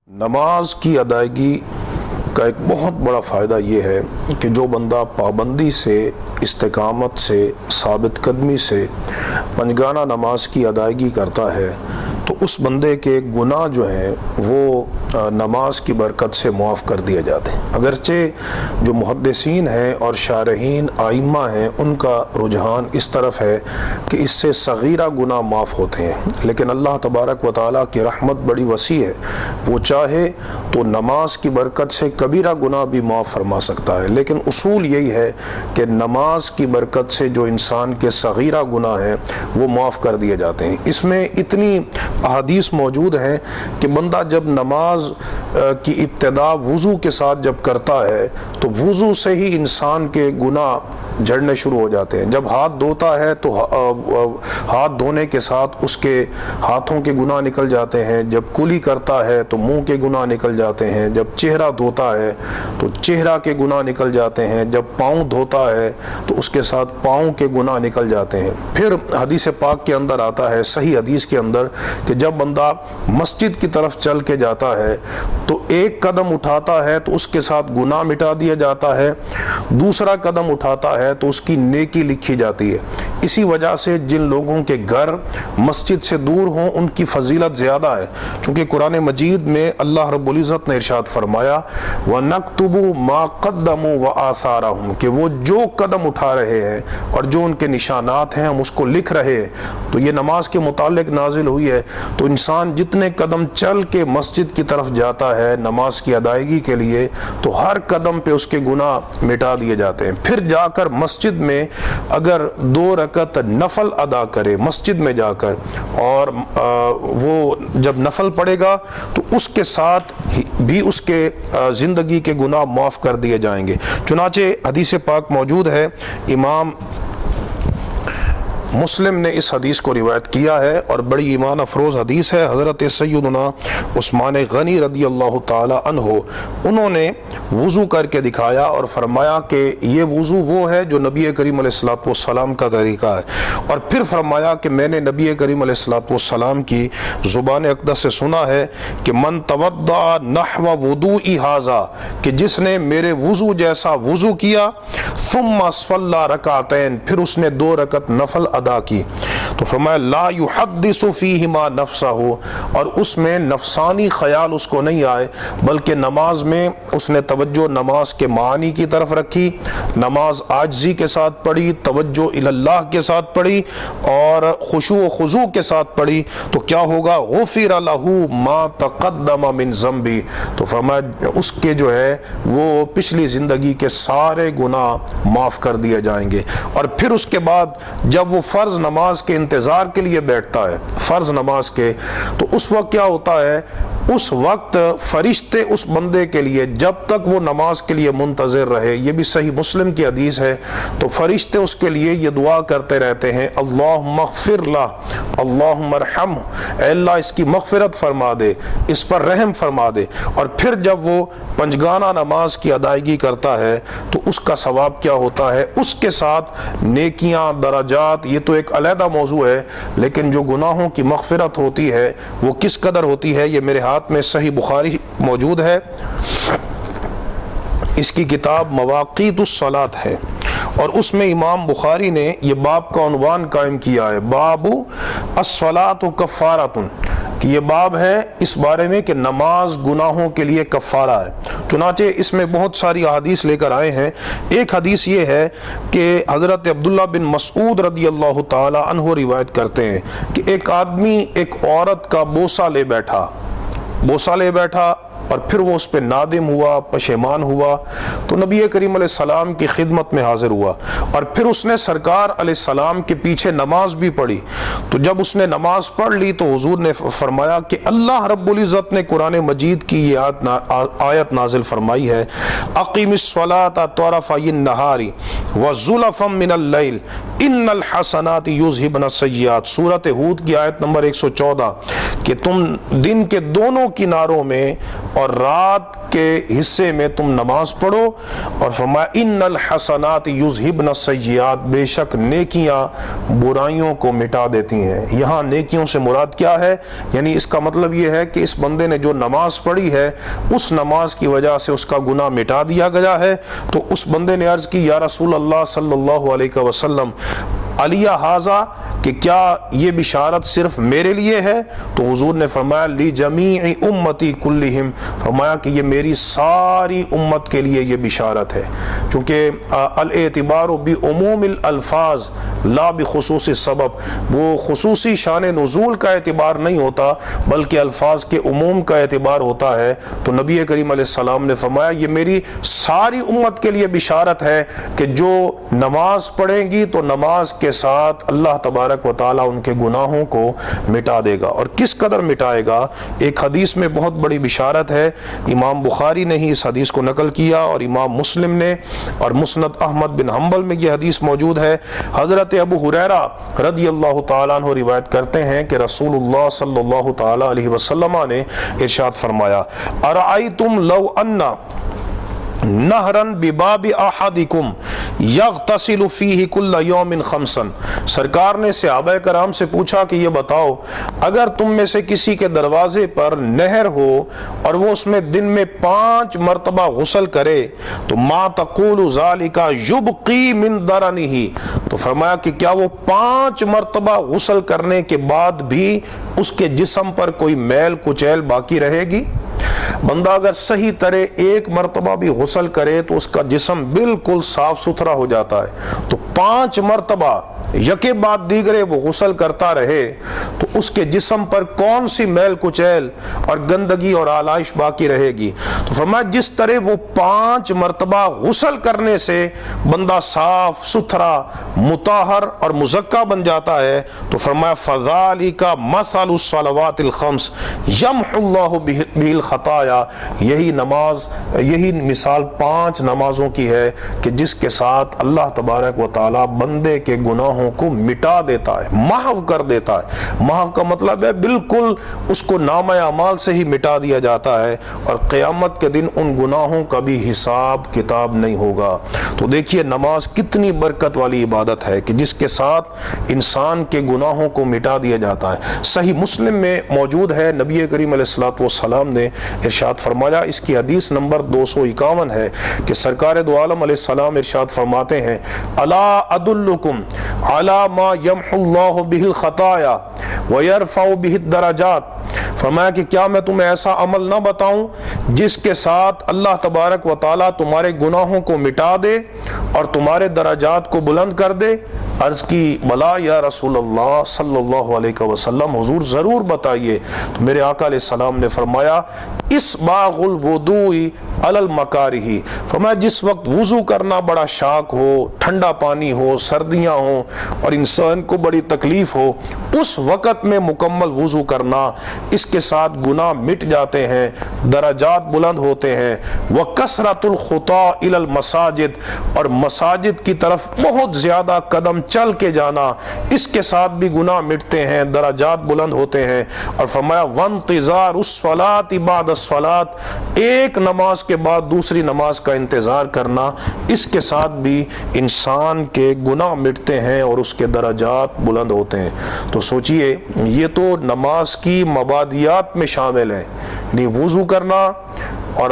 نماز کی ادائیگی کا ایک بہت بڑا فائدہ یہ ہے کہ جو بندہ پابندی سے، استقامت سے، ثابت قدمی سے پنجگانہ نماز کی ادائیگی کرتا ہے تو اس بندے کے گناہ جو ہیں وہ نماز کی برکت سے معاف کر دیے جاتے ہیں۔ اگرچہ جو محدثین ہیں اور شارحین ائمہ ہیں ان کا رجحان اس طرف ہے کہ اس سے صغیرہ گناہ معاف ہوتے ہیں، لیکن اللہ تبارک و تعالیٰ کی رحمت بڑی وسیع ہے، وہ چاہے تو نماز کی برکت سے کبیرہ گناہ بھی معاف فرما سکتا ہے، لیکن اصول یہی ہے کہ نماز کی برکت سے جو انسان کے صغیرہ گناہ ہیں وہ معاف کر دیے جاتے ہیں۔ اس میں اتنی احادیث موجود ہیں کہ بندہ جب نماز کی ابتدا وضو کے ساتھ جب کرتا ہے تو وضو سے ہی انسان کے گناہ جھڑنے شروع ہو جاتے ہیں۔ جب ہاتھ دھوتا ہے تو ہاتھ دھونے کے ساتھ اس کے ہاتھوں کے گناہ نکل جاتے ہیں، جب کلی کرتا ہے تو منہ کے گناہ نکل جاتے ہیں، جب چہرہ دھوتا ہے تو چہرہ کے گناہ نکل جاتے ہیں، جب پاؤں دھوتا ہے تو اس کے ساتھ پاؤں کے گناہ نکل جاتے ہیں۔ پھر حدیث پاک کے اندر آتا ہے، صحیح حدیث کے اندر، کہ جب بندہ مسجد کی طرف چل کے جاتا ہے تو ایک قدم اٹھاتا ہے تو اس کے ساتھ گناہ مٹا دیا جاتا ہے، دوسرا قدم اٹھاتا ہے تو اس کی نیکی لکھی جاتی ہے۔ اسی وجہ سے جن لوگوں کے گھر مسجد سے دور ہوں ان کی فضیلت زیادہ ہے، چونکہ قرآن مجید میں اللہ رب العزت نے ارشاد فرمایا وَنَكْتُبُ مَا قَدَّمُوا وَآثَارَهُمْ، کہ وہ جو قدم اٹھا رہے ہیں اور جو ان کے نشانات ہیں ہم اس کو لکھ رہے ہیں۔ تو یہ نماز کے متعلق نازل ہوئی ہے، تو انسان جتنے قدم چل کے مسجد کی طرف جاتا ہے نماز کی ادائیگی کے لیے تو ہر قدم پہ اس کے گناہ مٹا دیے جاتے ہیں۔ پھر جا کر مسجد میں اگر 2 رکعت نفل ادا کرے مسجد میں جا کر، اور وہ جب نفل پڑے گا تو اس کے ساتھ بھی اس کے زندگی کے گناہ معاف کر دیے جائیں گے۔ چنانچہ حدیث پاک موجود ہے، امام مسلم نے اس حدیث کو روایت کیا ہے اور بڑی ایمان افروز حدیث ہے۔ حضرت سیدنا عثمان غنی رضی اللہ تعالی عنہ انہوں نے وضو کر کے دکھایا اور فرمایا کہ یہ وضو وہ ہے جو نبی کریم علیہ الصلوۃ والسلام کا طریقہ ہے، اور پھر فرمایا کہ میں نے نبی کریم علیہ الصلوۃ والسلام کی زبان اقدس سے سنا ہے کہ من توضأ نحو وضوء ھذا، کہ جس نے میرے وضو جیسا وضو کیا، ثم صلی رکعتین، پھر اس نے 2 رکعت نفل ادا کی، تو فرمایا لا یحدث فیہما نفسہ، اور اس میں نفسانی خیال اس کو نہیں آئے بلکہ نماز میں اس نے توجہ نماز کے معانی کی طرف رکھی، نماز عاجزی کے ساتھ پڑھی، توجہ اللہ کے ساتھ پڑھی اور خشوع و خضوع کے ساتھ پڑھی، تو کیا ہوگا؟ غفر لہ ما تقدم من ذنبی، تو فرمایا اس کے جو ہے وہ پچھلی زندگی کے سارے گناہ معاف کر دیے جائیں گے۔ اور پھر اس کے بعد جب وہ فرض نماز کے انتظار کے لیے بیٹھتا ہے، فرض نماز کے، تو اس وقت کیا ہوتا ہے؟ اس وقت فرشتے اس بندے کے لیے جب تک وہ نماز کے لیے منتظر رہے، یہ بھی صحیح مسلم کی حدیث ہے، تو فرشتے اس کے لیے یہ دعا کرتے رہتے ہیں اللہم اغفر لہ، اللہم ارحمہ، اے اللہ اس کی مغفرت فرما دے، اس پر رحم فرما دے۔ اور پھر جب وہ پنجگانہ نماز کی ادائیگی کرتا ہے تو اس کا ثواب کیا ہوتا ہے؟ اس کے ساتھ نیکیاں، درجات، یہ تو ایک علیحدہ موضوع ہے، لیکن جو گناہوں کی مغفرت ہوتی ہے وہ کس قدر ہوتی ہے؟ یہ میرے ہاتھ میں صحیح بخاری موجود ہے، اس کی کتاب مواقیت الصلاۃ ہے، اور اس میں امام بخاری نے یہ باب کا عنوان قائم کیا ہے، باب الصلاۃ کفارۃ، کہ یہ باب ہے اس بارے میں کہ نماز گناہوں کے لیے کفارہ ہے۔ چنانچہ اس میں بہت ساری احادیث لے کر آئے ہیں۔ ایک حدیث یہ ہے کہ حضرت عبداللہ بن مسعود رضی اللہ تعالی عنہ روایت کرتے ہیں کہ ایک آدمی ایک عورت کا بوسہ لے بیٹھا اور پھر وہ اس پہ نادم ہوا، پشیمان ہوا، تو نبی کریم علیہ السلام کی خدمت میں حاضر ہوا، اور پھر اس نے سرکار علیہ السلام کے پیچھے نماز بھی پڑھی۔ تو جب اس نے نماز پڑھ لی تو حضور نے فرمایا کہ اللہ رب العزت نے قرآن مجید کی یہ آیت نازل فرمائی ہے، اقیم الصلاۃ طرفی النہار وزلفا من اللیل ان الحسنات یذہبن السیئات، سورۃ ہود کی آیت نمبر 114، کہ تم دن کے دونوں کناروں میں اور رات کے حصے میں تم نماز پڑھو، اور فرمایا ان الحسنات یذہبن السیئات، بے شک نیکیاں برائیوں کو مٹا دیتی ہیں۔ یہاں نیکیوں سے مراد کیا ہے؟ یعنی اس کا مطلب یہ ہے کہ اس بندے نے جو نماز پڑھی ہے اس نماز کی وجہ سے اس کا گناہ مٹا دیا گیا ہے۔ تو اس بندے نے عرض کی یا رسول اللہ صلی اللہ علیہ وسلم علیہ ھذا، کہ کیا یہ بشارت صرف میرے لیے ہے؟ تو حضور نے فرمایا لی جمیع امتی کلہم، فرمایا کہ یہ میری ساری امت کے لیے یہ بشارت ہے، چونکہ الاعتبار بعموم الالفاظ لا بخصوص السبب، وہ خصوصی شان نزول کا اعتبار نہیں ہوتا بلکہ الفاظ کے عموم کا اعتبار ہوتا ہے۔ تو نبی کریم علیہ السلام نے فرمایا یہ میری ساری امت کے لیے بشارت ہے کہ جو نماز پڑھیں گی تو نماز کے ساتھ اللہ تبارک و تعالیٰ ان کے گناہوں کو مٹا دے گا۔ اور کس قدر مٹائے گا؟ ایک حدیث میں بہت بڑی بشارت ہے، امام بخاری نے ہی اس حدیث کو نقل کیا اور امام مسلم نے، اور مسند احمد بن حنبل میں یہ حدیث موجود ہے۔ حضرت ابو ہریرہ رضی اللہ تعالیٰ عنہ روایت کرتے ہیں کہ رسول اللہ صلی اللہ تعالیٰ علیہ وسلم نے ارشاد فرمایا ارأیتم لو ان نہرن بباب احدکم یغتسل فیہ کل یوم خمسا، سرکار نے صحابہ کرام سے پوچھا کہ یہ بتاؤ اگر تم میں سے کسی کے دروازے پر نہر ہو اور وہ اس میں دن میں 5 مرتبہ غسل کرے تو ما تقول ذالک یبقی من درنہ، تو فرمایا کہ کیا وہ 5 مرتبہ غسل کرنے کے بعد بھی اس کے جسم پر کوئی میل کچیل باقی رہے گی؟ بندہ اگر صحیح طرح 1 مرتبہ بھی غسل کرے تو اس کا جسم بالکل صاف ستھرا ہو جاتا ہے، تو 5 مرتبہ یکے بعد دیگرے وہ غسل کرتا رہے تو اس کے جسم پر کون سی میل کچیل اور گندگی اور آلائش باقی رہے گی؟ تو فرمایا جس طرح وہ 5 مرتبہ غسل کرنے سے بندہ صاف ستھرا مطہر اور مزکہ بن جاتا ہے، تو فرمایا فذالک مثل الصلوات الخمس یمحو اللہ بہ الخطایا، یہی نماز، یہی مثال 5 نمازوں کی ہے کہ جس کے ساتھ اللہ تبارک و تعالی بندے کے گناہوں کو مٹا دیتا ہے، محو کر دیتا ہے۔ محو کا مطلب ہے بالکل اس کو نامہ اعمال سے ہی مٹا دیا جاتا ہے، اور قیامت کے دن ان گناہوں کا بھی حساب کتاب نہیں ہوگا۔ تو دیکھیے نماز کتنی برکت والی عبادت ہے کہ جس کے ساتھ انسان کے گناہوں کو مٹا دیا جاتا ہے۔ صحیح مسلم میں موجود ہے، نبی کریم علیہ الصلوۃ والسلام نے ارشاد فرمایا، اس کی حدیث نمبر 251 ہے کہ سرکار دو عالم علیہ السلام ارشاد فرماتے ہیں الا ادلکم علی ما یمحو اللہ بہ الخطایا ویرفع بہ الدرجات، فرمایا کہ کیا میں تمہیں ایسا عمل نہ بتاؤں جس کے ساتھ اللہ تبارک و تعالیٰ تمہارے گناہوں کو مٹا دے اور تمہارے درجات کو بلند کر دے؟ عرض کی بلا یا رسول اللہ صلی اللہ علیہ وسلم، حضور ضرور بتائیے۔ تو میرے آقا علیہ السلام نے فرمایا اسباغ الوضوء علی المکارہ، فرمایا جس وقت وضو کرنا بڑا شاق ہو، ٹھنڈا پانی ہو، سردیاں ہوں اور انسان کو بڑی تکلیف ہو، اس وقت میں مکمل وضو کرنا، اس کے ساتھ گناہ مٹ جاتے ہیں، درجات بلند ہوتے ہیں۔ وکثرۃ الخطا الی المساجد، اور مساجد کی طرف بہت زیادہ قدم چل کے جانا، اس کے ساتھ بھی گناہ مٹتے ہیں، درجات بلند ہوتے ہیں۔ اور فرمایا وانتظار الصلاۃ بعد الصلاۃ، ایک نماز کے بعد دوسری نماز کا انتظار کرنا، اس کے ساتھ بھی انسان کے گناہ مٹتے ہیں اور اس کے درجات بلند ہوتے ہیں۔ تو سوچئے یہ تو نماز کی مبادیات میں شامل ہے، یعنی وضو کرنا اور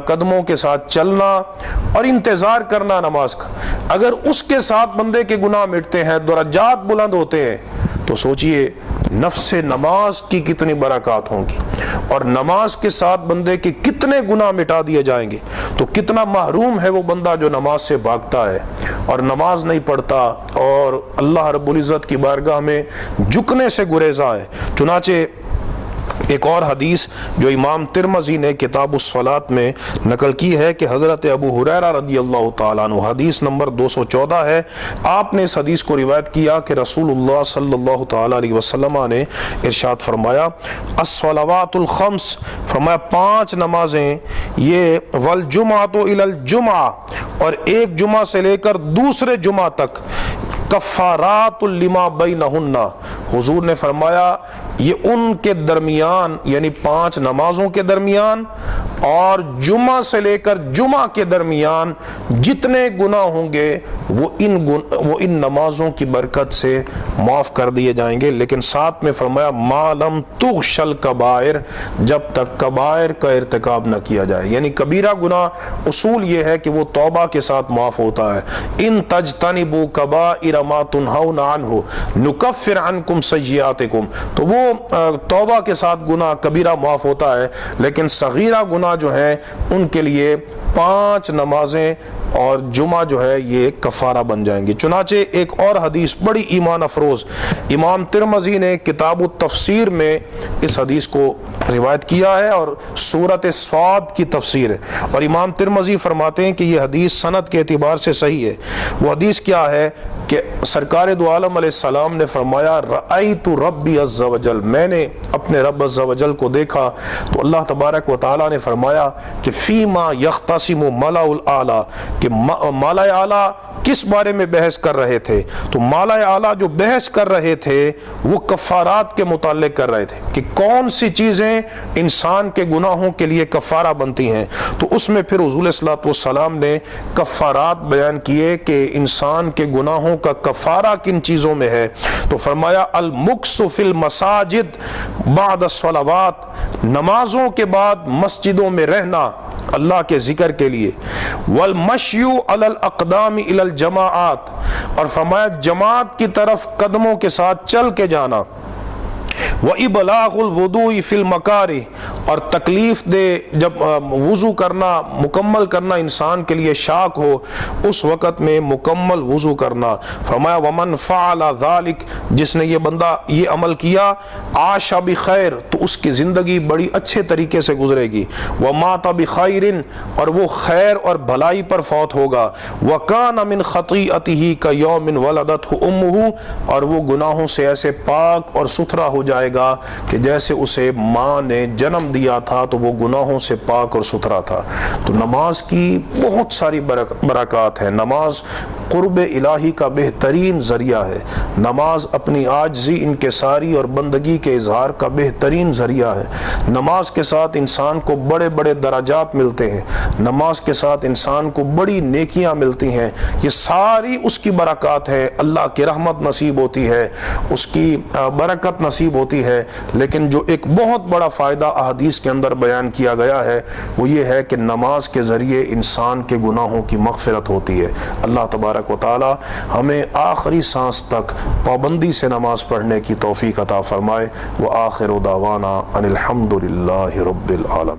قدموں کے ساتھ چلنا اور انتظار کرنا نماز کا، اگر اس کے ساتھ بندے کے گناہ مٹتے ہیں، درجات بلند ہوتے ہیں، تو سوچئے نفس نماز کی کتنی برکات ہوں گی، اور نماز کے ساتھ بندے کے کتنے گناہ مٹا دیے جائیں گے۔ تو کتنا محروم ہے وہ بندہ جو نماز سے بھاگتا ہے اور نماز نہیں پڑھتا اور اللہ رب العزت کی بارگاہ میں جھکنے سے گریزاں ہے۔ چنانچہ ایک اور حدیث جو امام ترمذی نے کتاب الصلاۃ میں نقل کی ہے کہ حضرت ابو ہریرہ رضی اللہ تعالیٰ عنہ، حدیث نمبر 214 ہے، آپ نے اس حدیث کو روایت کیا کہ رسول اللہ صلی اللہ تعالیٰ علیہ وسلم نے ارشاد فرمایا الصلوات الخمس، فرمایا 5 نمازیں یہ، والجمعۃ الی الجمعہ، اور ایک جمعہ سے لے کر دوسرے جمعہ تک، کفارات لما بینہن، حضور نے فرمایا یہ ان کے درمیان، یعنی 5 نمازوں کے درمیان اور جمعہ سے لے کر جمعہ کے درمیان جتنے گناہ ہوں گے وہ ان نمازوں کی برکت سے معاف کر دیے جائیں گے، لیکن ساتھ میں فرمایا ما لم تغشل کبائر، جب تک کبائر کا ارتکاب نہ کیا جائے، یعنی کبیرہ گناہ اصول یہ ہے کہ وہ توبہ کے ساتھ معاف ہوتا ہے۔ ان تجتنبوا کبائر ما تنہون عنہ نکفر عنکم سیئاتکم، تو وہ توبہ کے ساتھ گناہ کبیرہ معاف ہوتا ہے، لیکن صغیرہ گناہ جو ہیں ان کے لیے 5 نمازیں اور جمعہ جو ہے یہ کفارہ بن جائیں گے۔ چنانچہ ایک اور حدیث بڑی ایمان افروز امام ترمذی نے کتاب التفسیر میں اس حدیث کو روایت کیا ہے، اور سورۃ صاد کی تفسیر ہے، اور امام ترمذی فرماتے ہیں کہ یہ حدیث سند کے اعتبار سے صحیح ہے۔ وہ حدیث کیا ہے کہ سرکار دو عالم علیہ السلام نے فرمایا رأیت ربی عز وجل، میں نے اپنے رب عز وجل کو دیکھا، تو اللہ تبارک و تعالی نے فرمایا کہ فیما یختصم ملأ الاعلی، کہ مالا اعلیٰ کس بارے میں بحث کر رہے تھے، تو مالا اعلیٰ جو بحث کر رہے تھے وہ کفارات کے متعلق کر رہے تھے کہ کون سی چیزیں انسان کے گناہوں کے لیے کفارہ بنتی ہیں، تو اس میں پھر حضور صلی اللہ علیہ وسلم نے کفارات بیان کیے کہ انسان کے گناہوں کا کفارہ کن چیزوں میں ہے، تو فرمایا المکث فی المساجد بعد الصلوات، نمازوں کے بعد مسجدوں میں رہنا اللہ کے ذکر کے لیے، والمشی علی الاقدام الی الجماعات، اور فرمایا جماعت کی طرف قدموں کے ساتھ چل کے جانا، وَإِبْلَاغُ الْوُضُوءِ فِي الْمَكَارِهِ، اور تکلیف دے جب وضو کرنا مکمل کرنا انسان کے لیے شاق ہو اس وقت میں مکمل وضو کرنا۔ فرمایا وَمَنْ فَعَلَ ذَلِكَ، جس نے یہ بندہ یہ عمل کیا، عَاشَ بِخَيْرٍ، تو اس کی زندگی بڑی اچھے طریقے سے گزرے گی، وَمَاتَ بِخَيْرٍ، اور وہ خیر اور بھلائی پر فوت ہوگا، وَكَانَ مِنْ خَطِيئَتِهِ كَيَوْمٍ وَلَدَتْهُ أُمُّهُ، اور وہ گناہوں سے ایسے پاک اور ستھرا ہو جائے گا کہ جیسے اسے ماں نے جنم دیا تھا تو وہ گناہوں سے پاک اور ستھرا تھا۔ تو نماز کی بہت ساری برکات ہیں، نماز قرب الہی کا بہترین ذریعہ ہے، نماز اپنی عاجزی انکساری اور بندگی کے اظہار کا بہترین ذریعہ ہے، نماز کے ساتھ انسان کو بڑے بڑے درجات ملتے ہیں، نماز کے ساتھ انسان کو بڑی نیکیاں ملتی ہیں، یہ ساری اس کی برکات ہے، اللہ کی رحمت نصیب ہوتی ہے، اس کی برکت نصیب ہوتی ہے۔ لیکن جو ایک بہت بڑا فائدہ احادیث کے اندر بیان کیا گیا ہے وہ یہ ہے کہ نماز کے ذریعے انسان کے گناہوں کی مغفرت ہوتی ہے۔ اللہ تبارک و تعالی ہمیں آخری سانس تک پابندی سے نماز پڑھنے کی توفیق عطا فرمائے۔ وآخر دعوانا ان الحمد للہ رب العالمین۔